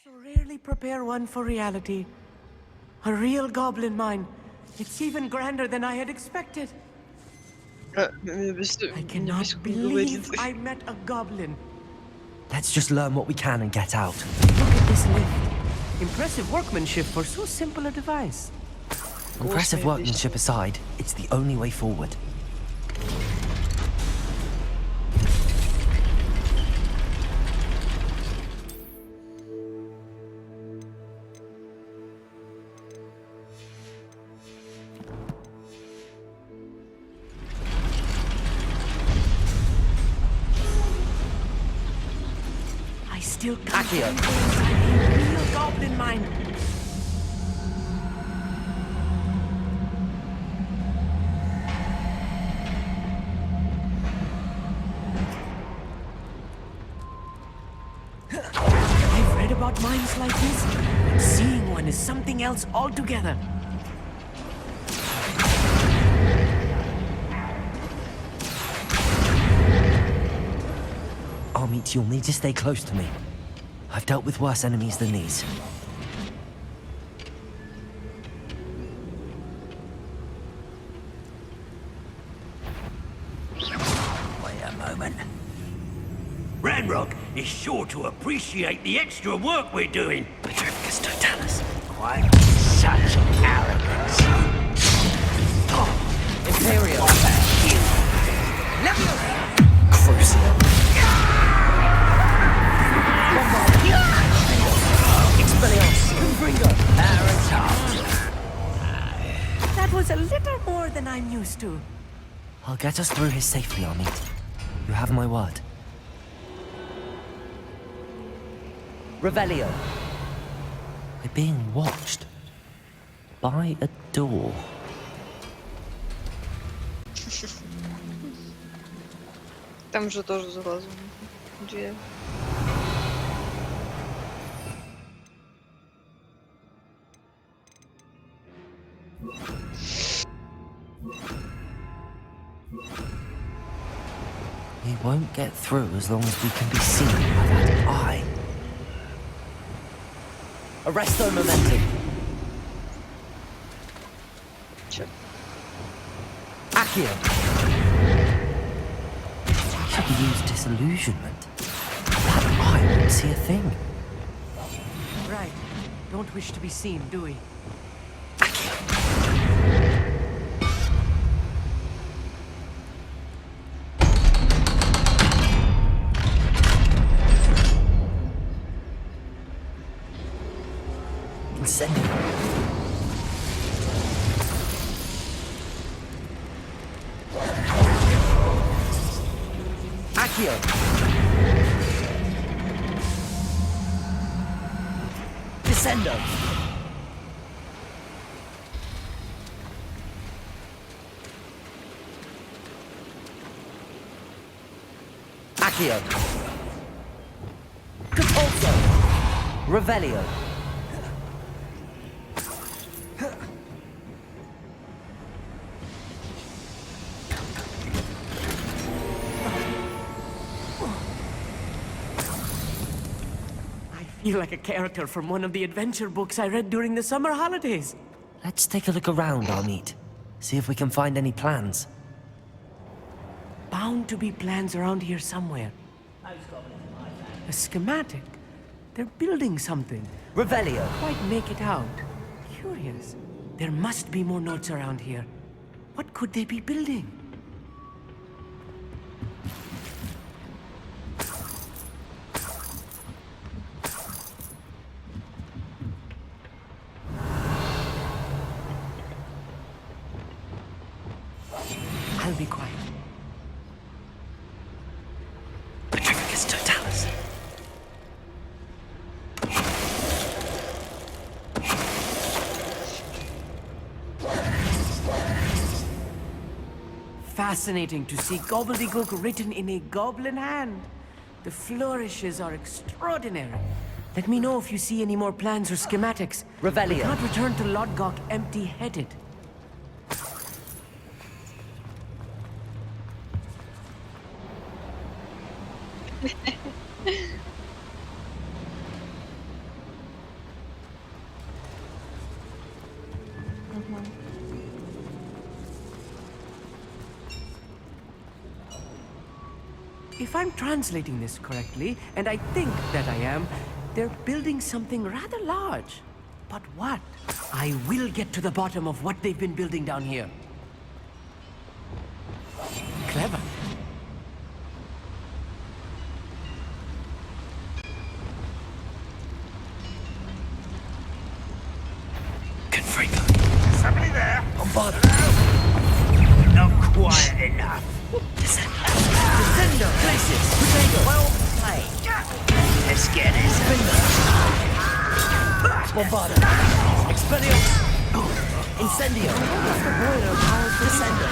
So rarely prepare one for reality. A real goblin mine. It's even grander than I had expected. I cannot believe I met a goblin. Let's just learn what we can and get out. Look at this lift. Impressive workmanship for so simple a device. Impressive workmanship aside, it's the only way forward. I still can't believe a real goblin mine. I've read about mines like this, but seeing one is something else altogether. Amit, you'll need to stay close to me. I've dealt with worse enemies than these. Wait a moment. Ranrock is sure to appreciate the extra work we're doing. Petrificus totalis. Quite such arrogance. Imperial. Leviosa! Crucial. That was a little more than I'm used to. I'll get us through here safely, Amit. You have my word. Revelio. We're being watched. By a door. Там же тоже залазу. Где? We won't get through as long as we can be seen by that eye. Arresto momentum. Чё? Accio. Should use disillusionment. That eye won't see a thing. Right. Don't wish to be seen, do we? Incendio. Accio. Descendo. Accio. Capulso. Revelio. I feel like a character from one of the adventure books I read during the summer holidays. Let's take a look around, Amit. See if we can find any plans. Bound to be plans around here somewhere. A schematic. They're building something. Revelio. Quite make it out. Curious. There must be more notes around here. What could they be building? I'll be quiet. Petrificus totalis. Fascinating to see gobbledygook written in a goblin hand. The flourishes are extraordinary. Let me know if you see any more plans or schematics. Revelio. We can't return to Lodgok empty-headed. If I'm translating this correctly, and I think that I am, they're building something rather large. But what? I will get to the bottom of what they've been building down here. Clever. Confringo. Somebody there? Bombardo. Not quiet enough. Descendo! Places! Potato! Well played. Let's get this. Bombardo. Expelliarmus. Incendio. Descendo.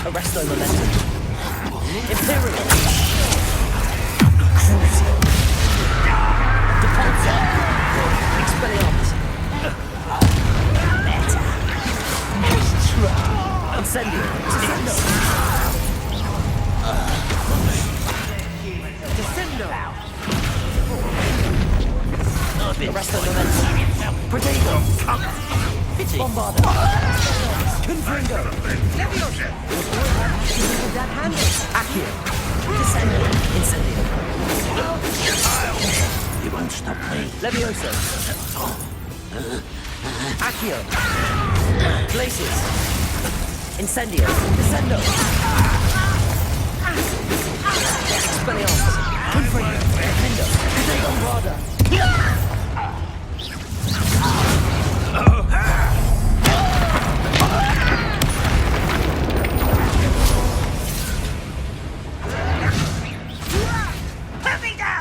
Arresto Momentum. Imperial. Crucial. Depulso. Expelliarmus. Incendio. Descendo. Descendo! Arresto Momentum. Potato. Bombardo. Confringo. That handle! Accio. Descendo. Incendio. You won't stop me. Levioso. Accio. Glacius. Incendio. Descendo. Expelliarmus. Confringo. Defendo. Bombarda.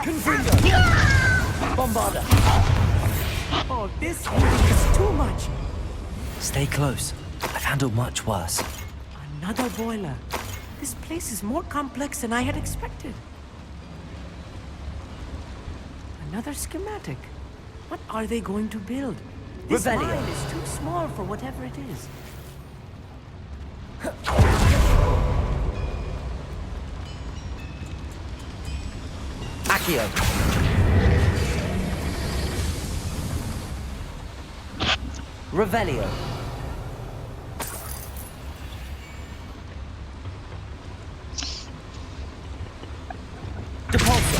Confringo. Bombarda. Oh, this heating is too much. Stay close. I've handled much worse. Another boiler. This place is more complex than I had expected. Another schematic. What are they going to build? This Revelio. mine is too small for whatever it is. Accio. Revelio. Depulso.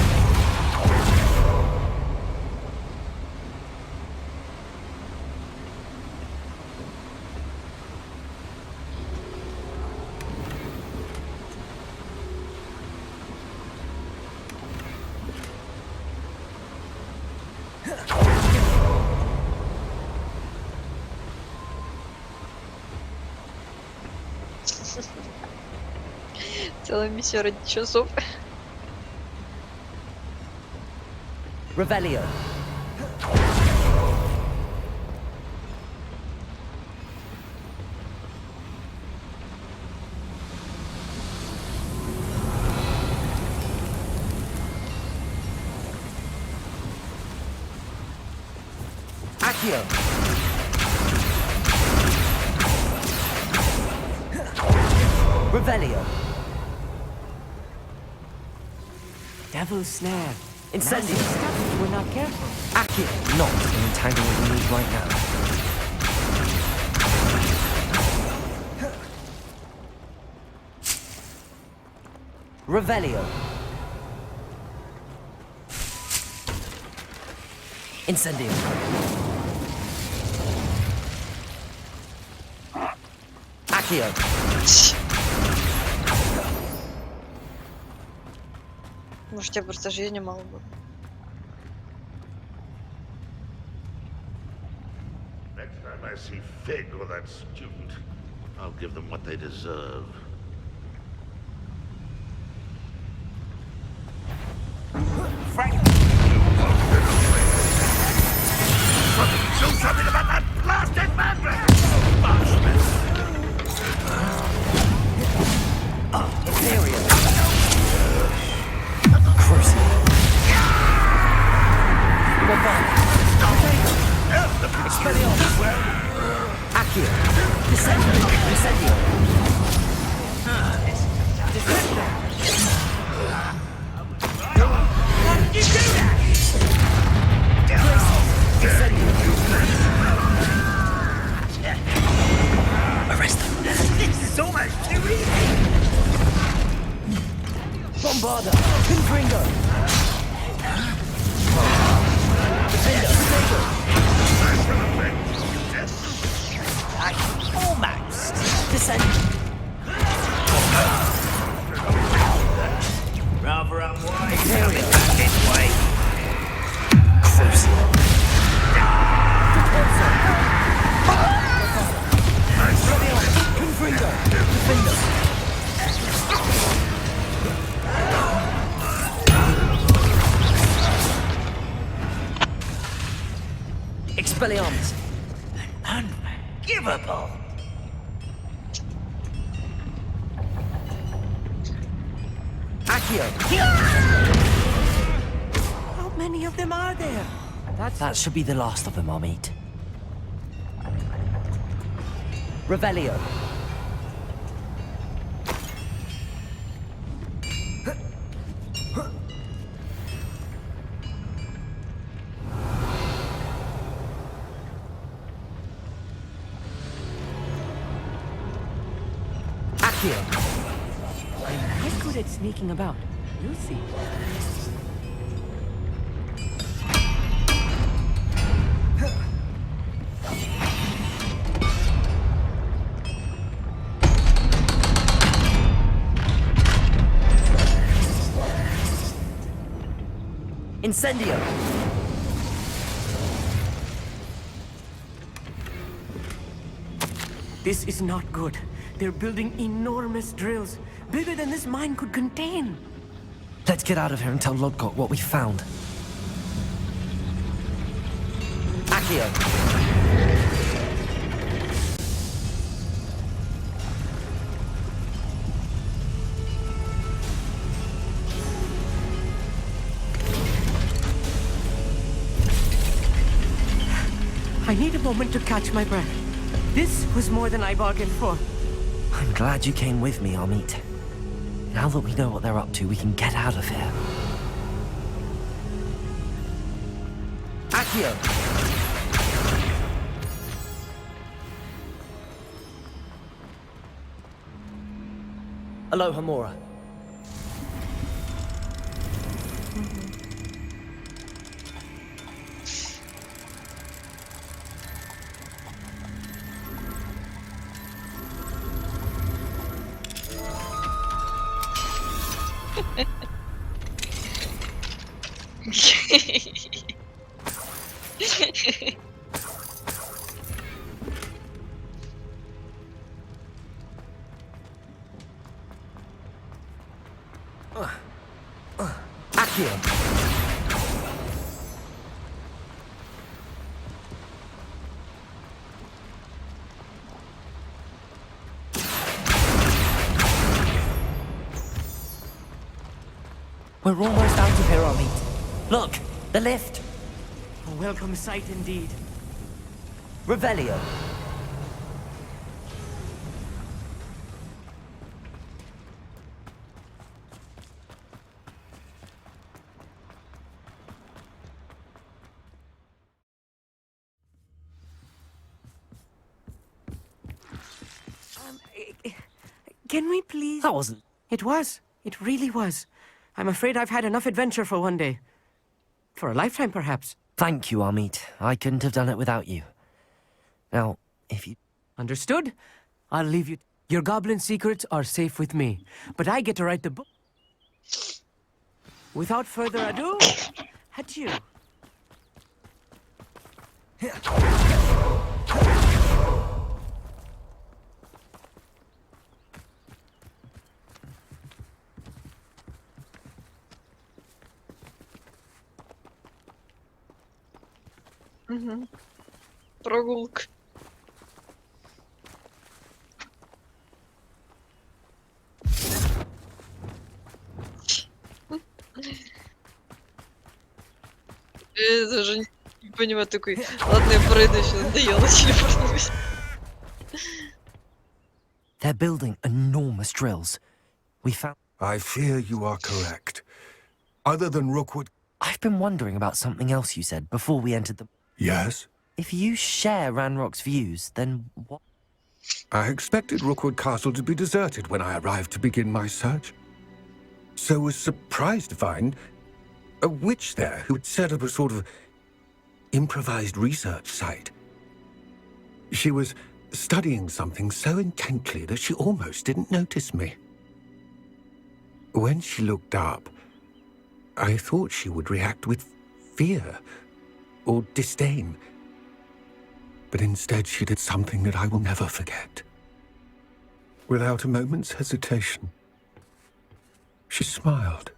Целая миссия ради часов. Revelio. Accio. Revelio. Devil's snare. Incendio. Massive stuff if we're not careful. Accio. Not an entanglement we need right now. Revelio. Incendio. Accio. Может, я просто жизни мало было. Next time I see Fig or that student, I'll give them what they deserve. Frank! Do something about that blasted madman! Imperial. Crucial. Bombarda. Expelliarmus. Accio. Descendo. Incendio. Why did you do that? Incendio. Arresto. This is almost too easy. Expelliarmus! Unforgivable! Accio! How many of them are there? That should be the last of them, Amit. Revelio. Accio. I'm good at sneaking about. You'll see. Incendio. This is not good. They're building enormous drills, bigger than this mine could contain. Let's get out of here and tell Lodgok what we found. Accio. I need a moment to catch my breath. This was more than I bargained for. I'm glad you came with me, Amit. Now that we know what they're up to, we can get out of here. Accio! Aloha Mora. Accio. We're almost out of here, Amit. Look, the lift. A welcome sight indeed. Revelio. Can we please? That wasn't... It was. It really was. I'm afraid I've had enough adventure for one day. For a lifetime, perhaps. Thank you, Amit. I couldn't have done it without you. Now, if you... Understood? I'll leave you. Your goblin secrets are safe with me, but I get to write the book. Without further ado, adieu. Прогулка. Я даже не понимаю, такой, ладно, я пройду, еще надоело, телепортнусь. They're building enormous drills. We found... I fear you are correct. Other than Rookwood... I've been wondering about something else you said before we entered the... Yes? If you share Ranrock's views, then what... I expected Rookwood Castle to be deserted when I arrived to begin my search. So was surprised to find a witch there who had set up a sort of improvised research site. She was studying something so intently that she almost didn't notice me. When she looked up, I thought she would react with fear or disdain. But instead she did something that I will never forget. Without a moment's hesitation, she smiled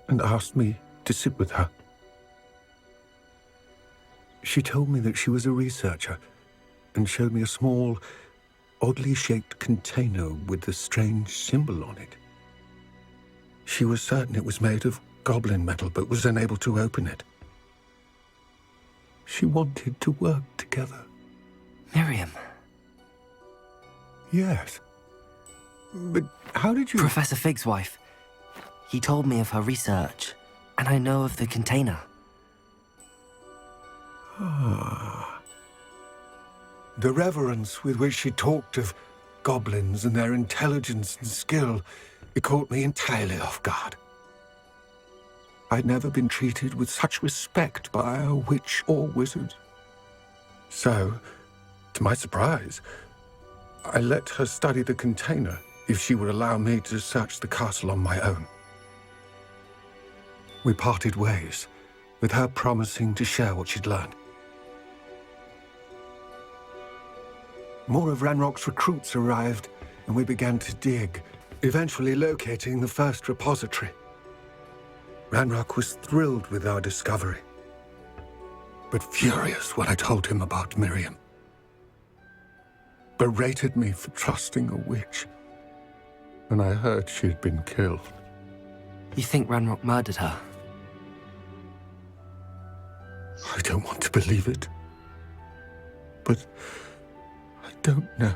and asked me to sit with her. She told me that she was a researcher and showed me a small, oddly shaped container with a strange symbol on it. She was certain it was made of goblin metal, but was unable to open it. She wanted to work together. Miriam. Yes. But how did you... Professor Fig's wife. He told me of her research, and I know of the container. The reverence with which she talked of goblins and their intelligence and skill, it caught me entirely off guard. I'd never been treated with such respect by a witch or wizard. So, to my surprise, I let her study the container if she would allow me to search the castle on my own. We parted ways, with her promising to share what she'd learned. More of Ranrock's recruits arrived, and we began to dig, eventually locating the first repository. Ranrock was thrilled with our discovery, but furious when I told him about Miriam. Berated me for trusting a witch, and I heard she'd been killed. You think Ranrock murdered her? I don't want to believe it, but I don't know.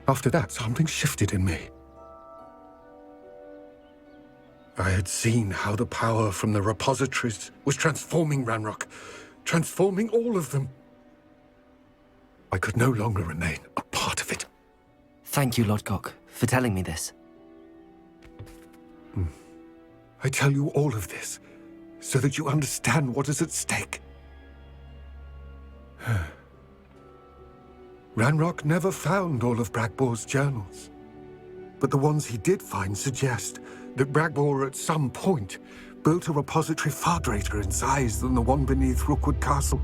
After that, something shifted in me. I had seen how the power from the repositories was transforming Ranrock, transforming all of them. I could no longer remain a part of it. Thank you, Lodgok, for telling me this. I tell you all of this so that you understand what is at stake. Ranrock never found all of Bragbor's journals, but the ones he did find suggest that Bragbor at some point built a repository far greater in size than the one beneath Rookwood Castle.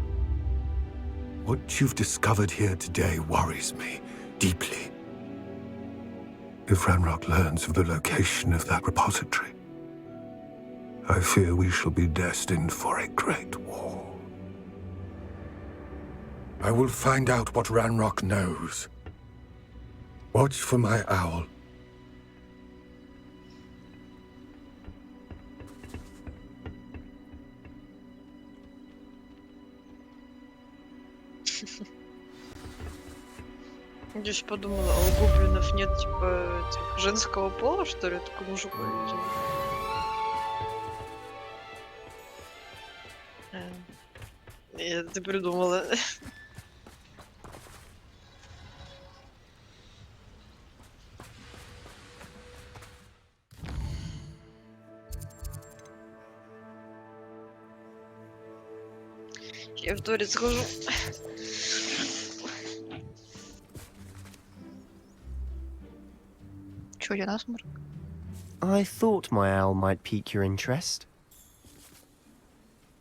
What you've discovered here today worries me deeply. If Ranrock learns of the location of that repository, I fear we shall be destined for a great war. I will find out what Ranrock knows. Watch for my owl. Я еще подумала, а у гоблинов нет, типа, этих женского пола, что ли? Только мужику видел. Ты придумала. Я в туалет схожу. Чё, я насморк? I thought my owl might pique your interest.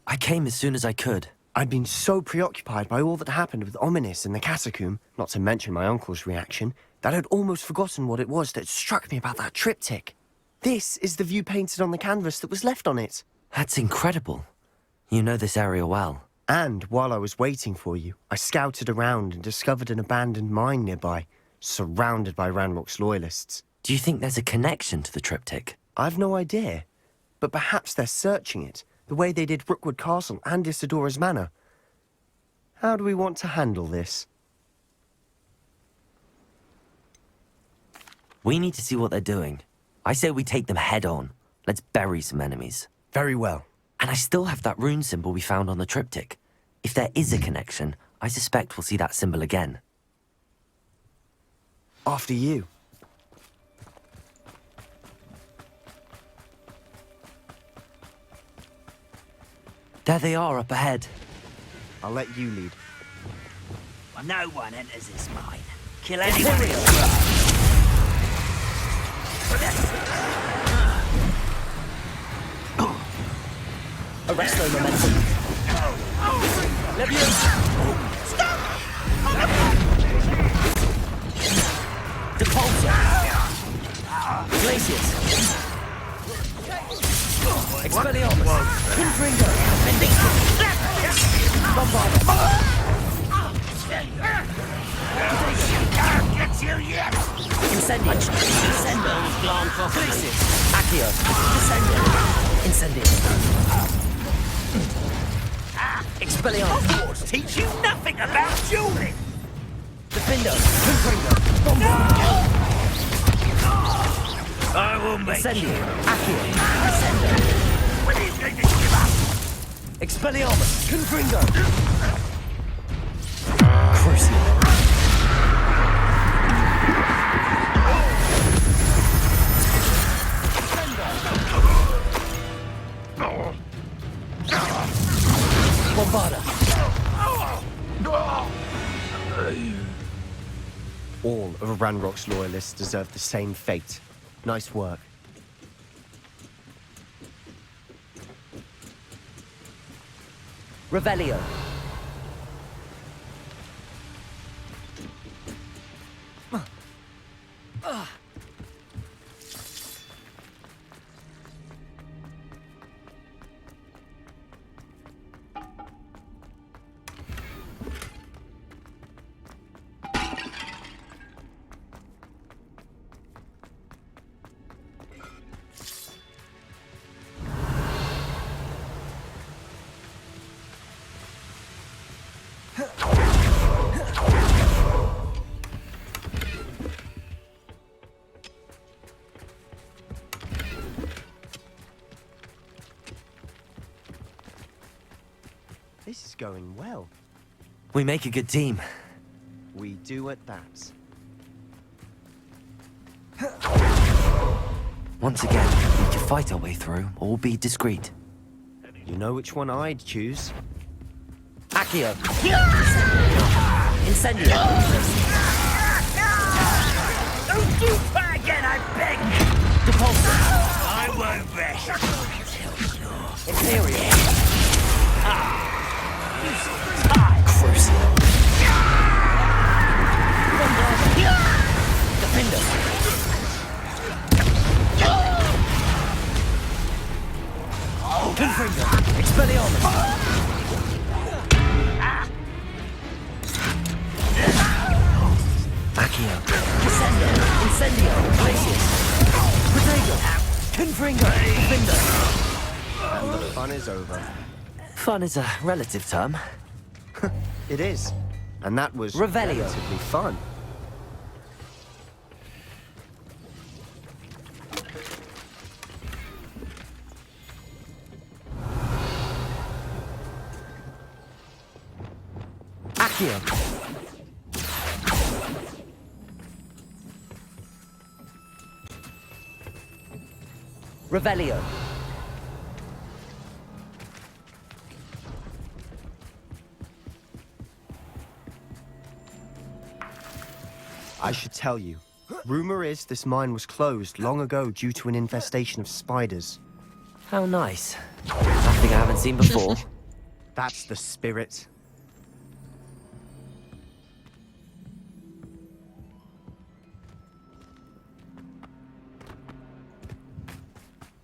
I came as soon as I could. I'd been so preoccupied by all that happened with Ominis in the catacomb, not to mention my uncle's reaction, that I'd almost forgotten what it was that struck me about that triptych. This is the view painted on the canvas that was left on it. That's incredible. You know this area well. And while I was waiting for you, I scouted around and discovered an abandoned mine nearby, surrounded by Ranrock's loyalists. Do you think there's a connection to the triptych? I've no idea, but perhaps they're searching it, the way they did Rookwood Castle and Isidora's Manor. How do we want to handle this? We need to see what they're doing. I say we take them head on. Let's bury some enemies. Very well. And I still have that rune symbol we found on the triptych. If there is a connection, I suspect we'll see that symbol again. After you. There they are up ahead. I'll let you lead. No one enters this mine. Kill anyone. Arrest their momentum. Stop! Depulsor. Glacius. Expelliarmus. Confringo. Vindictus. Glacius. Accio. Incendio. Expelliarmus. Hogwarts teach you nothing about dueling! Defendo. Confringo. Bombard. I will make Incendio. Accio. When are you going to give up? Expelliarmus. Confringo. Crucio. Bombarda. All of Ranrock's loyalists deserve the same fate. Nice work. Revelio. This is going well. We make a good team. We do at that. Once again, we can fight our way through or be discreet. You know which one I'd choose? Accio. Incendio. Don't do that again, I beg! Depulso. I won't rest. Imperial. Crucio. Defendo. Confringo. Expelliarmus. Accio. Descendo. Incendio. Glacius. Protego. Confringo. Defendo. And the fun is over. Fun is a relative term. It is. And that was Revelio. relatively fun. Accio. Revelio. I should tell you. Rumor is this mine was closed long ago due to an infestation of spiders. How nice. Nothing I haven't seen before. That's the spirit.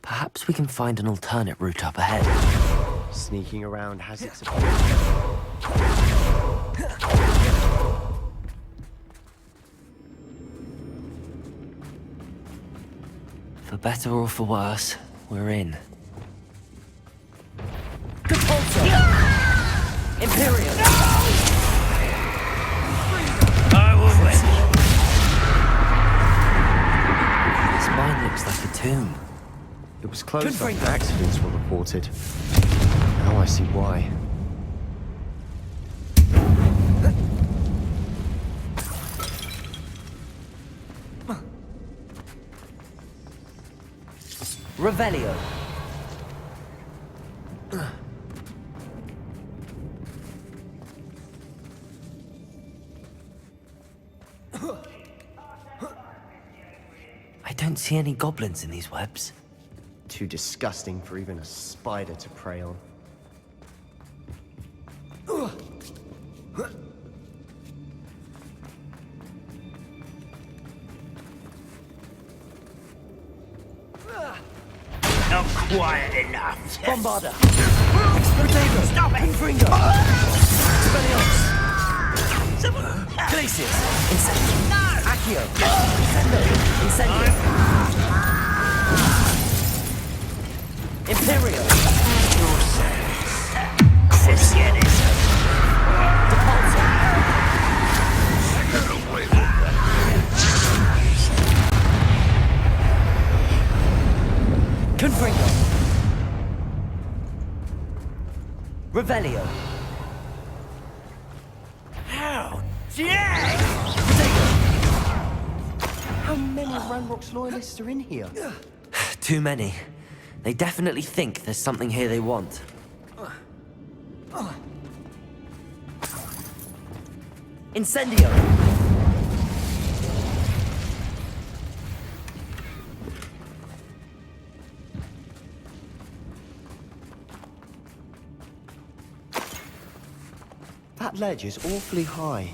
Perhaps we can find an alternate route up ahead. Sneaking around has its appeal. For better or for worse, we're in. Imperial! I will rest. This mine looks like a tomb. It was closed Confringo. after accidents were reported. Now I see why. Revelio. I don't see any goblins in these webs. Too disgusting for even a spider to prey on. Not quiet enough. Bombarda. Protego. Stop it! Confringo. Expelliarmus. Glacius. Incendio. Accio. Defendo. Incendio. Imperio! At your service. Let's get it. Confringo! Revelio! How dare! How many Ranrock's loyalists are in here? Too many. They definitely think there's something here they want. Incendio! That ledge is awfully high.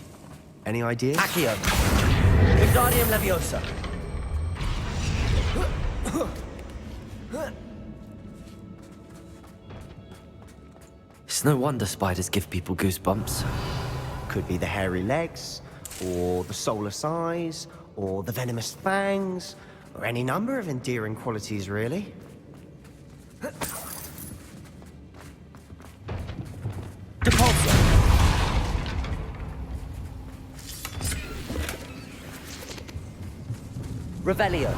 Any ideas? Accio! Wingardium Leviosa! It's no wonder spiders give people goosebumps. Could be the hairy legs, or the soulless eyes, or the venomous fangs, or any number of endearing qualities, really. Depulso! Revelio!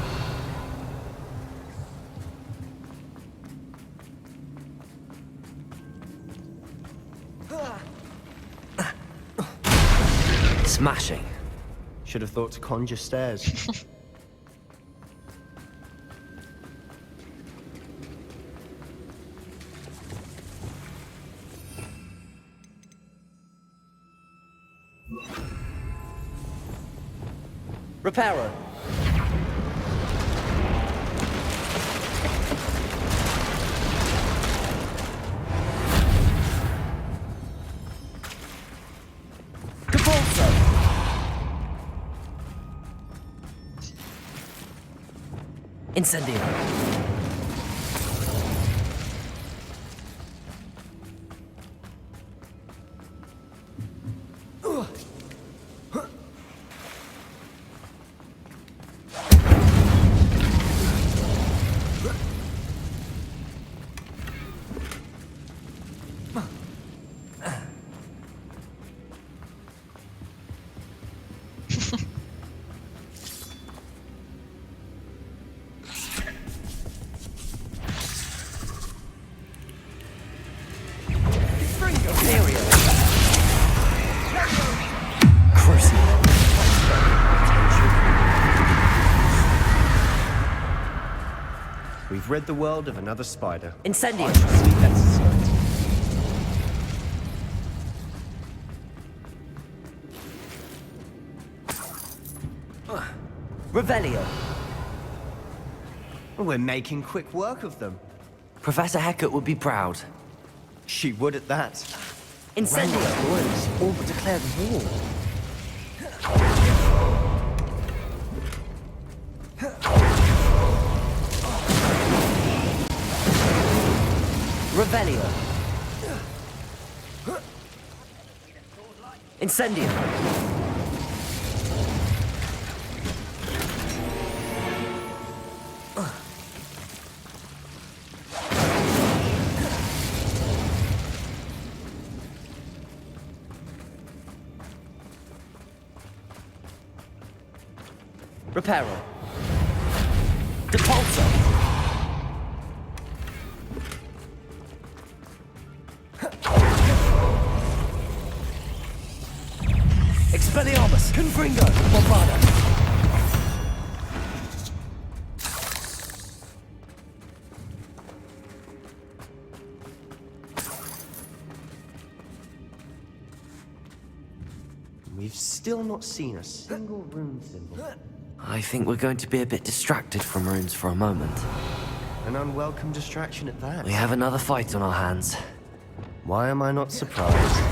Smashing. Should have thought to conjure stairs. Reparo! Depulso! Incendio! Imperio! We've rid the world of another spider. Incendio! I shall sleep better tonight. Revelio! We're making quick work of them. Professor Hecat would be proud. She would at that. Incendio! Ranrock's loyalists all but declared war. Revelio! Incendio! Reparo! Depulso! Expelliarmus! Confringo! Bombarda! We've still not seen a single rune symbol. I think we're going to be a bit distracted from runes for a moment. An unwelcome distraction at that. We have another fight on our hands. Why am I not surprised?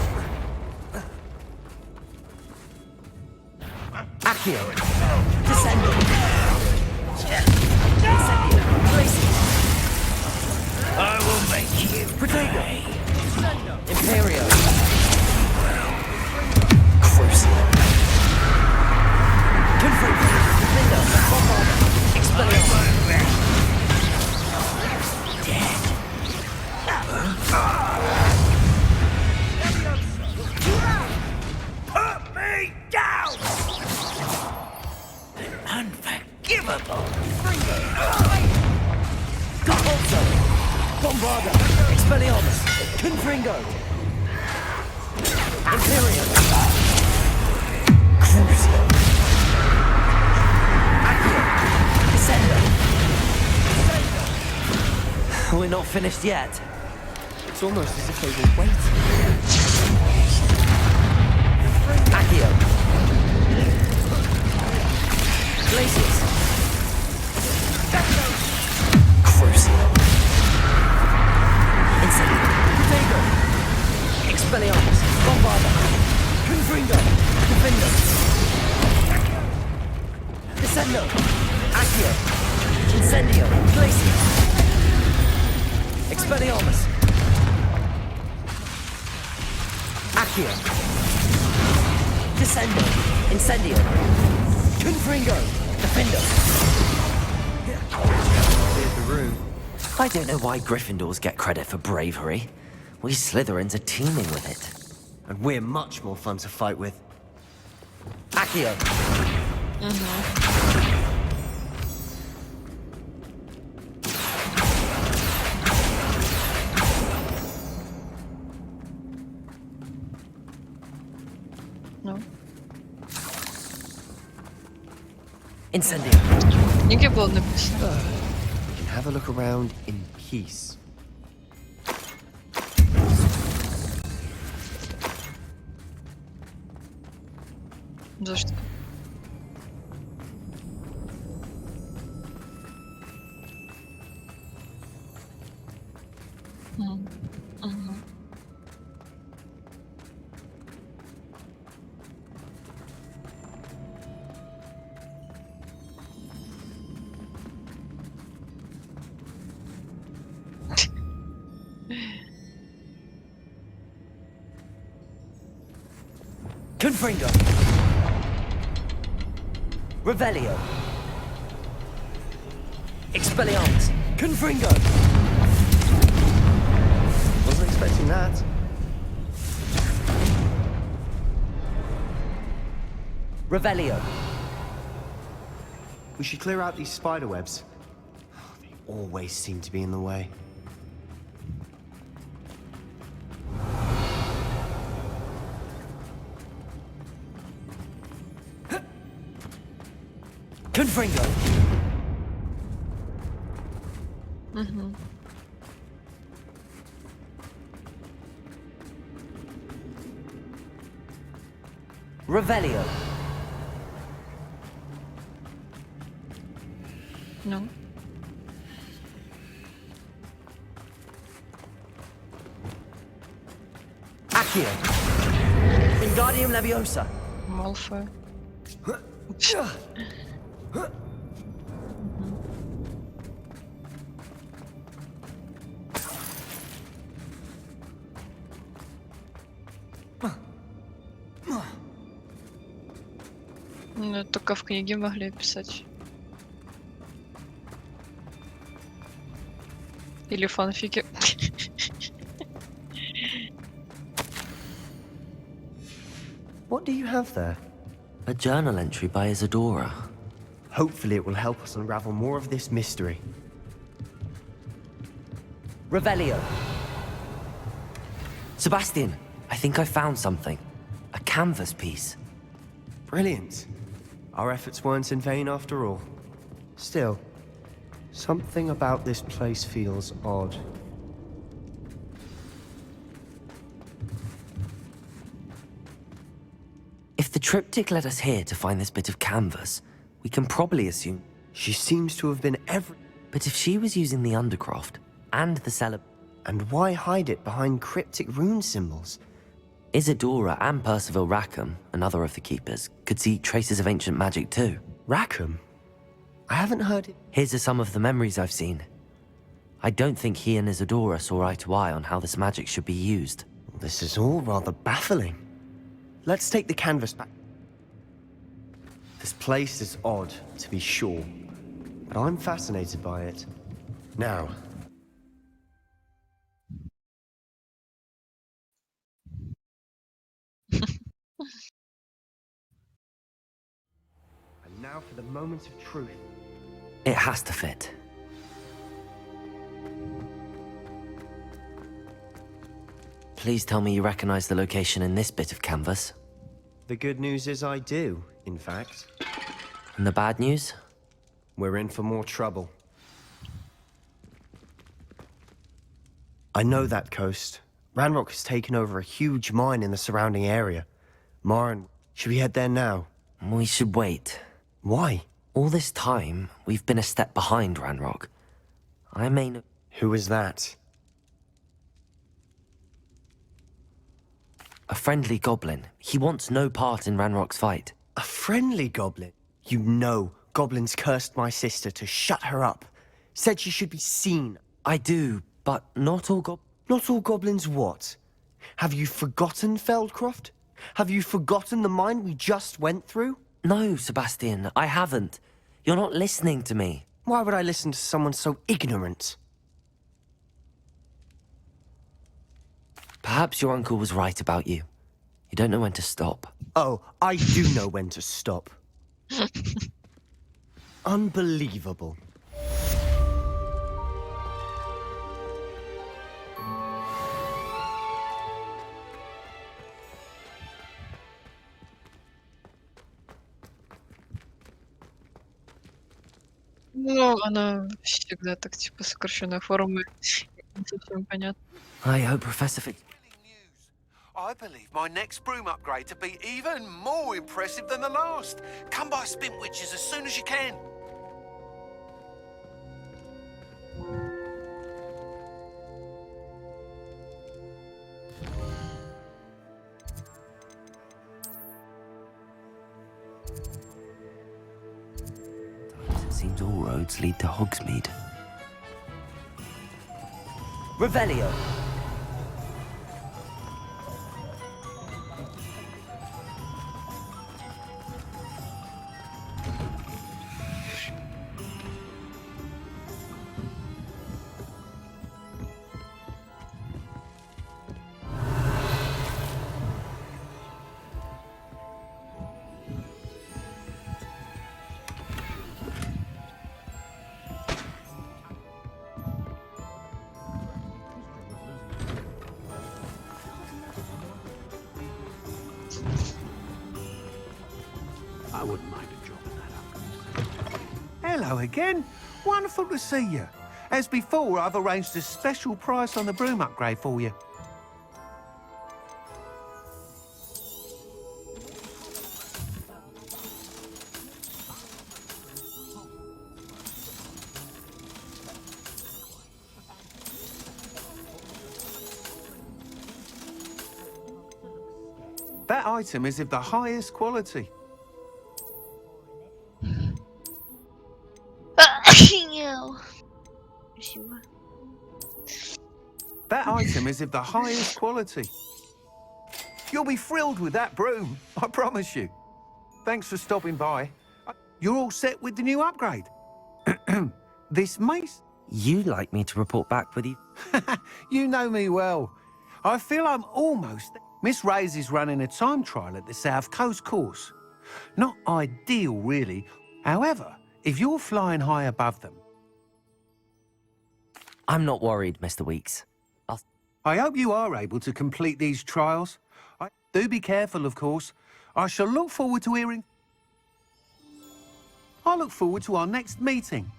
Accio! Descendo! Incendio! Glacius! I will make you Protego! pay. Imperio! Crucial. Confringo! Defendo! Bombarda! Expelliarmus! Dead. Confringo! Imperium! Crucio! Accio! Descendo! We're not finished yet. It's almost as if they were waiting. Accio. Glacius. Crucio. Incendio. Fuego! Expelliarmus! Bombarda! Confringo! Defendo! Descendo! Accio! Incendio! Glacius! Expelliarmus! Accio! Descendo! Incendio! Confringo! Defendo! Cleared the room. I don't know why Gryffindors get credit for bravery. We Slytherins are teeming with it. And we're much more fun to fight with. Accio. Ну. Incendio. Ніки було написано. We can have a look around in peace. За что? Confringo! Revelio! Expelliarmus! Confringo! Wasn't expecting that. Revelio! We should clear out these spider webs. They always seem to be in the way. Confringo! Revelio! Ну. Accio! Wingardium Leviosa! Малфой. Ну, только в книге могли писать. Или фанфики. What do you have there? A journal entry by Isadora. Hopefully it will help us unravel more of this mystery. Revelio! Sebastian, I think I found something. A canvas piece. Brilliant. Our efforts weren't in vain after all. Still, something about this place feels odd. If the triptych led us here to find this bit of canvas, we can probably assume... She seems to have been But if she was using the Undercroft and the cellar... And why hide it behind cryptic rune symbols? Isadora and Percival Rackham, another of the Keepers, could see traces of ancient magic too. Rackham? I haven't heard it. Here's some of the memories I've seen. I don't think he and Isadora saw eye to eye on how this magic should be used. This is all rather baffling. Let's take the canvas back. This place is odd, to be sure, but I'm fascinated by it. Now, and now for the moment of truth. It has to fit. Please tell me you recognize the location in this bit of canvas. The good news is I do, in fact. And the bad news? We're in for more trouble. I know that coast. Ranrock has taken over a huge mine in the surrounding area. Maren, should we head there now? We should wait. Why? All this time, we've been a step behind Ranrock. I may know... Who is that? A friendly goblin. He wants no part in Ranrock's fight. A friendly goblin? You know, goblins cursed my sister to shut her up. Said she should be seen. I do, but not all Not all goblins what? Have you forgotten Feldcroft? Have you forgotten the mine we just went through? No, Sebastian, I haven't. You're not listening to me. Why would I listen to someone so ignorant? Perhaps your uncle was right about you. You don't know when to stop. Oh, I do know when to stop. Unbelievable. Ну, она всегда так, типа, сокращенная форма. Не совсем понятно. I hope Professor Fitz... I believe my next broom upgrade to be even more impressive than the last. Come by Spintwitches as soon as you can. It seems all roads lead to Hogsmeade. Revelio! I wouldn't mind a job in that upgrade. Hello again. Wonderful to see you. As before, I've arranged a special price on the broom upgrade for you. That item is of the highest quality. Спасибо. That item is of the highest quality. You'll be thrilled with that broom, I promise you. Thanks for stopping by. You're all set with the new upgrade. This mace? You'd like me to report back with you? You know me well. I feel I'm almost... Miss Reyes is running a time trial at the South Coast course. Not ideal, really. However, if you're flying high above them... I'm not worried, Mr. Weeks. I hope you are able to complete these trials. Do be careful, of course. I shall look forward to hearing... I look forward to our next meeting.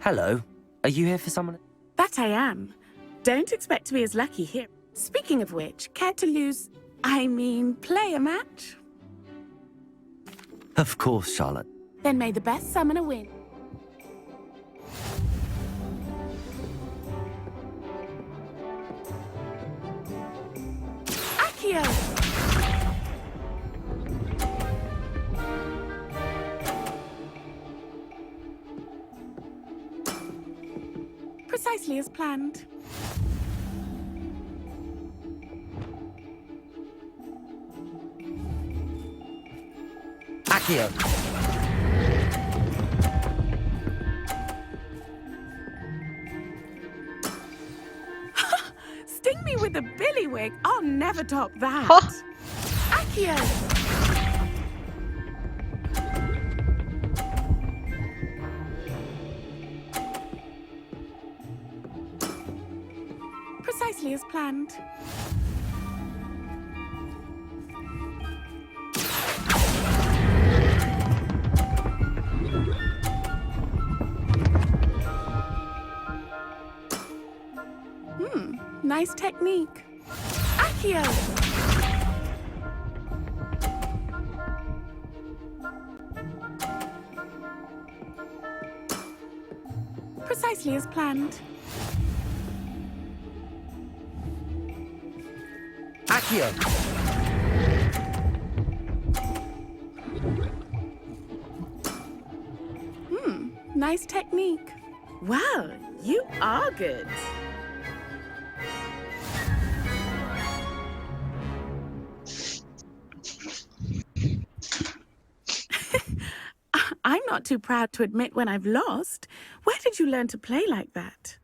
Hello. Are you here for someone? That I am. Don't expect to be as lucky here. Speaking of which, care to play a match? Of course, Charlotte. Then may the best summoner win. Accio! Precisely as planned. Accio! Sting me with a billywig. I'll never top that. Huh? Accio! Precisely as planned. Nice technique. Accio! Precisely as planned. Accio! Nice technique. Well, you are good. I'm not too proud to admit when I've lost. Where did you learn to play like that?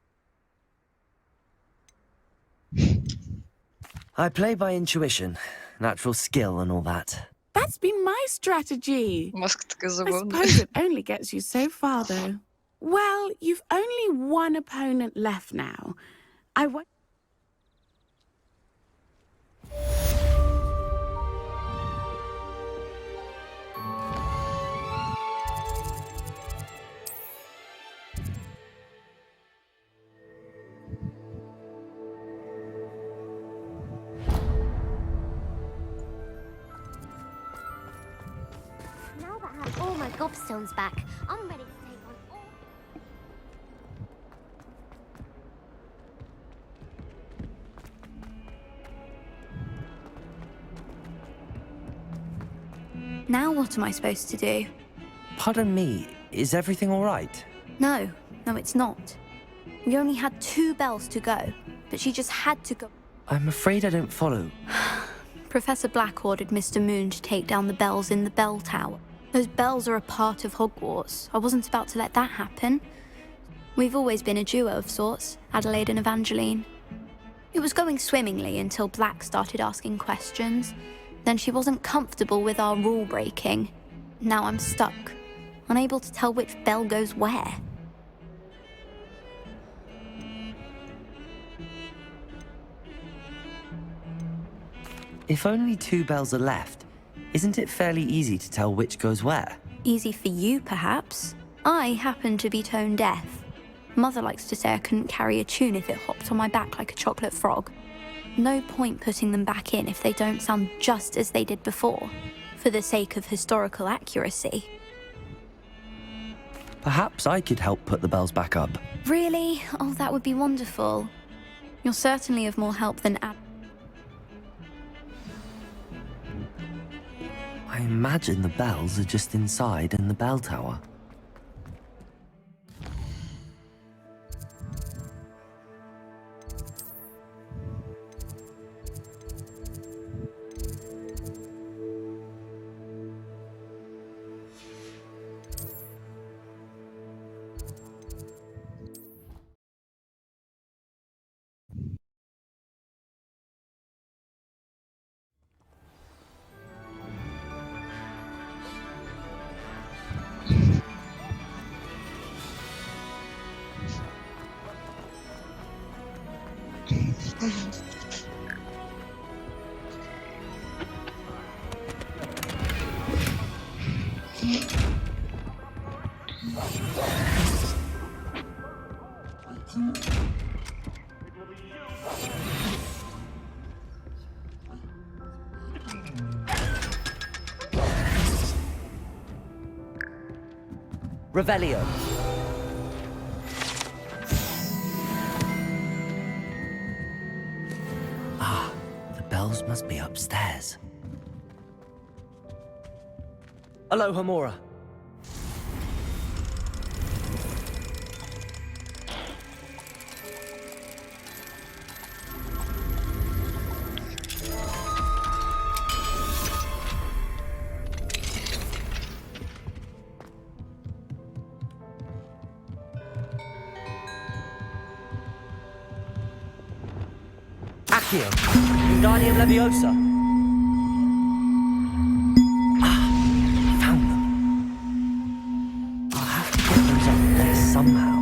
I play by intuition, natural skill and all that. That's been my strategy. Маска такая I забавная. suppose it only gets you so far, though. Well, you've only one opponent left now. I want. Now that I have all my gobstones back, I'm ready to take on all... Now what am I supposed to do? Pardon me, is everything all right? No, it's not. We only had 2 bells to go, but she just had to go. I'm afraid I don't follow. Professor Black ordered Mr. Moon to take down the bells in the bell tower. Those bells are a part of Hogwarts. I wasn't about to let that happen. We've always been a duo of sorts, Adelaide and Evangeline. It was going swimmingly until Black started asking questions. Then she wasn't comfortable with our rule breaking. Now I'm stuck, unable to tell which bell goes where. If only 2 bells are left, isn't it fairly easy to tell which goes where? Easy for you, perhaps. I happen to be tone deaf. Mother likes to say I couldn't carry a tune if it hopped on my back like a chocolate frog. No point putting them back in if they don't sound just as they did before, for the sake of historical accuracy. Perhaps I could help put the bells back up. Really? Oh, that would be wonderful. You're certainly of more help than I imagine the bells are just inside in the bell tower. Revelio. bells must be upstairs. Aloha, Mora. Accio, Wingardium Leviosa. Found them. I'll have to get those up there somehow.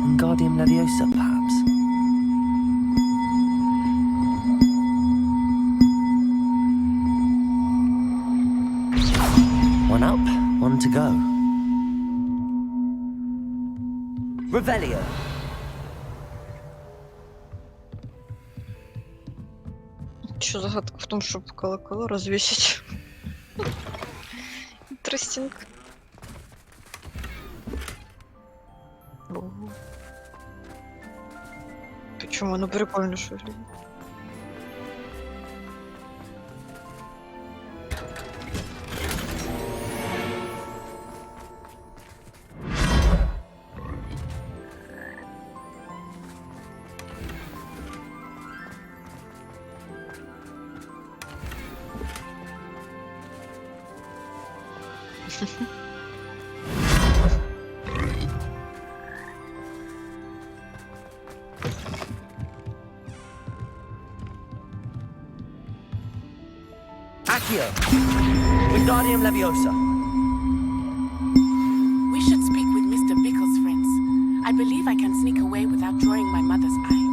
Wingardium Leviosa, perhaps. One up, one to go. Revelio. Что загадка в том, чтобы колокола развесить? Интересинг. Почему? Оно прикольно, что ли? Accio, Wingardium Leviosa. We should speak with Mr. Bickle's friends. I believe I can sneak away without drawing my mother's eye.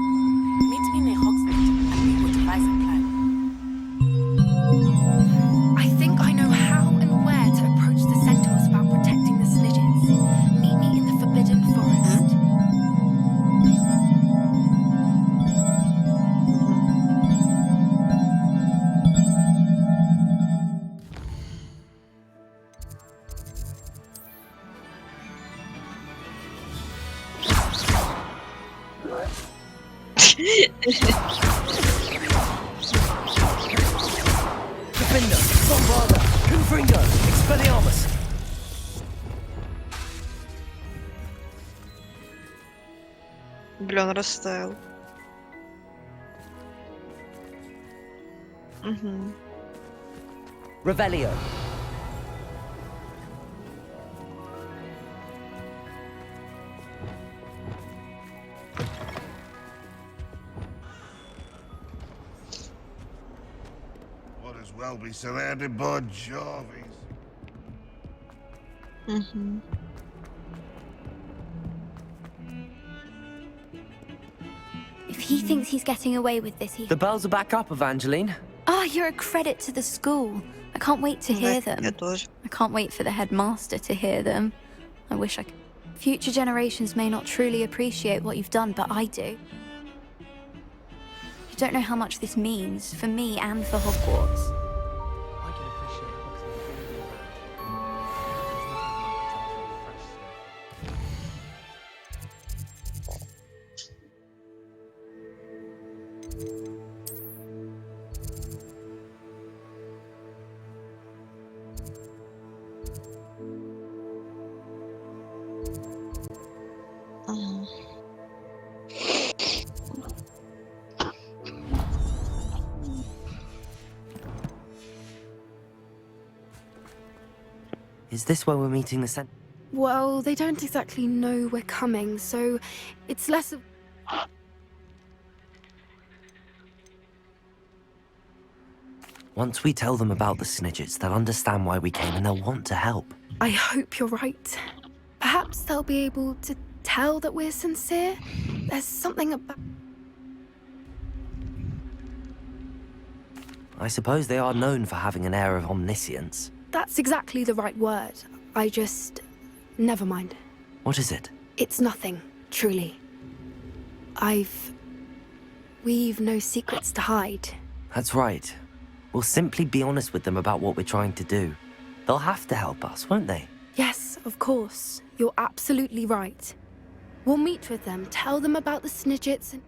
Meet me near Hogsmeade, and we will devise a plan. I think I know how and where to approach the centaurs about protecting the Snidgets. Meet me in the Forbidden Forest. Defender, Bombarda, Confringo, Expelliarmus. Бля, он растаял. Угу. Revelio. Might as well be surrounded by Jarvies. Угу. If he thinks he's getting away with this, he... The bells are back up, Evangeline. Ah, you're a credit to the school. I can't wait to hear them. Я тоже. I can't wait for the headmaster to hear them. I wish I could. Future generations may not truly appreciate what you've done, but I do. You don't know how much this means for me and for Hogwarts. I can appreciate Is this where we're meeting the centaur? Well, they don't exactly know we're coming, so it's less of... Once we tell them about the Snidgets, they'll understand why we came and they'll want to help. I hope you're right. Perhaps they'll be able to tell that we're sincere. There's something about... I suppose they are known for having an air of omniscience. That's exactly the right word. I just... Never mind. What is it? It's nothing, truly. We've no secrets to hide. That's right. We'll simply be honest with them about what we're trying to do. They'll have to help us, won't they? Yes, of course. You're absolutely right. We'll meet with them, tell them about the Snidgets and...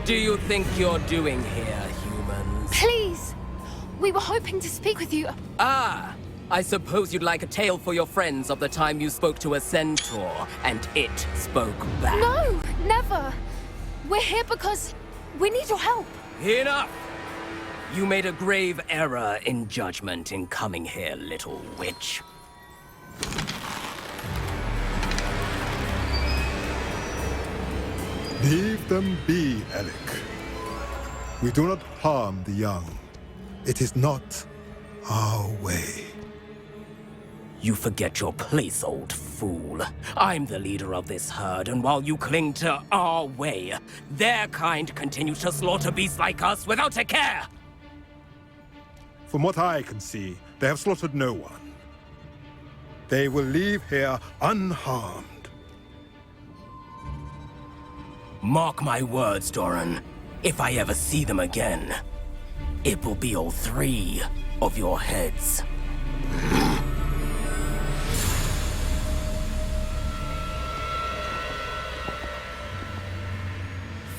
do you think you're doing here, humans? Please! We were hoping to speak with you. Ah, I suppose you'd like a tale for your friends of the time you spoke to a centaur, and it spoke back. No, never. We're here because we need your help. Enough! You made a grave error in judgment in coming here, little witch. Leave them be, Alec. We do not harm the young. It is not our way. You forget your place, old fool. I'm the leader of this herd, and while you cling to our way, their kind continue to slaughter beasts like us without a care! From what I can see, they have slaughtered no one. They will leave here unharmed. Mark my words, Doran. If I ever see them again, it will be all 3 of your heads.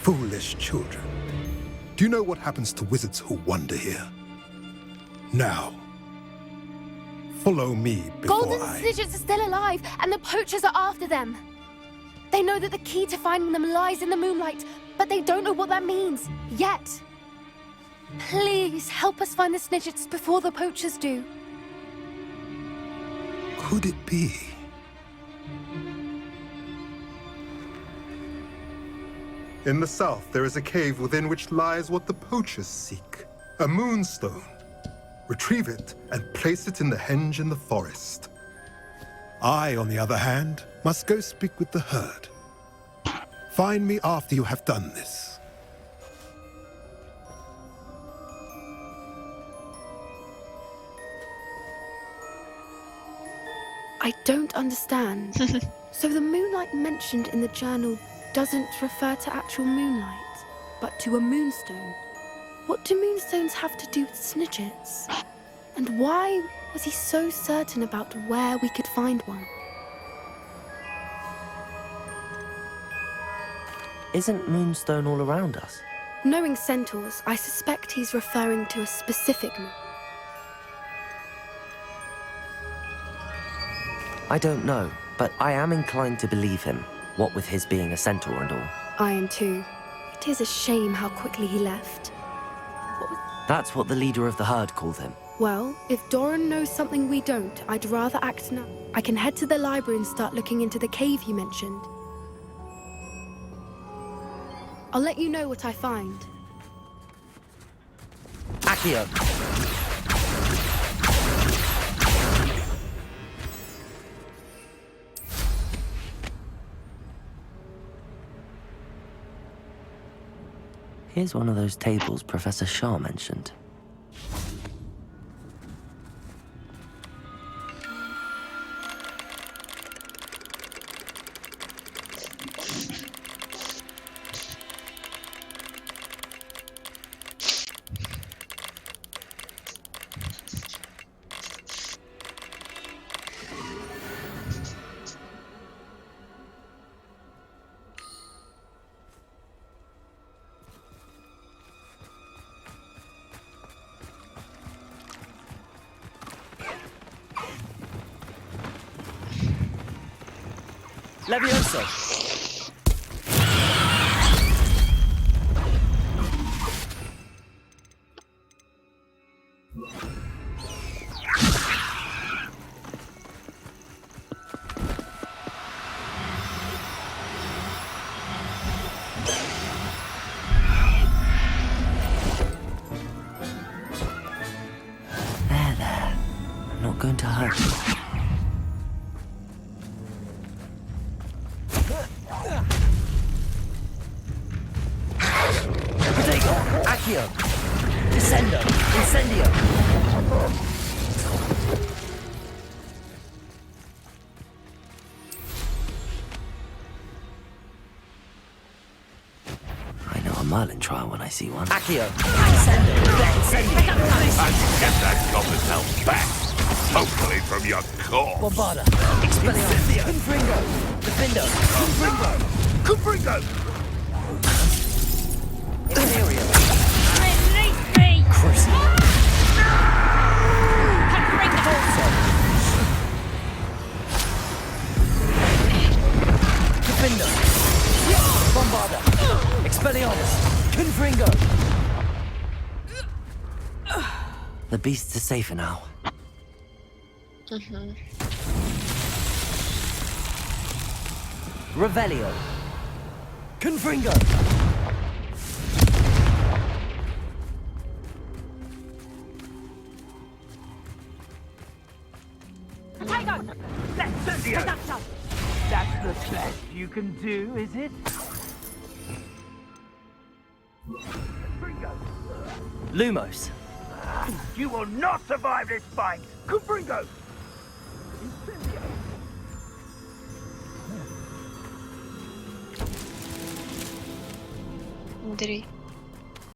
Foolish children. Do you know what happens to wizards who wander here? Now, follow me before Golden Snidgets are still alive, and the poachers are after them. They know that the key to finding them lies in the moonlight, but they don't know what that means, yet. Please, help us find the Snidgets before the poachers do. Could it be? In the south, there is a cave within which lies what the poachers seek. A moonstone. Retrieve it and place it in the henge in the forest. I, on the other hand, must go speak with the herd. Find me after you have done this. I don't understand. So the moonlight mentioned in the journal doesn't refer to actual moonlight, but to a moonstone. What do moonstones have to do with Snidgets? And why was he so certain about where we could find one? Isn't Moonstone all around us? Knowing centaurs, I suspect he's referring to a specific moon. I don't know, but I am inclined to believe him, what with his being a centaur and all. I am too. It is a shame how quickly he left. That's what the leader of the herd called him. Well, if Doran knows something we don't, I'd rather act now. I can head to the library and start looking into the cave you mentioned. I'll let you know what I find. Accio! Here's one of those tables Professor Shah mentioned. Levioso! There. I'm not going to hurt you. Accio! Descendo! Incendio! I know a Merlin trial when I see one. Accio! Incendio! Incendio! And get that goblin's help back! Hopefully from your corpse! Bombarda! Expelliarmus! Confringo! Defindo! Confringo! Confringo! Imperial. Release me! Crucible. Defender. Bombarda. Expelliarmus. Confringo. The beasts are safer now. Revelio. Confringo. That's the best you can do, is it? Lumos. You will not survive this fight! Confringo! Андрей.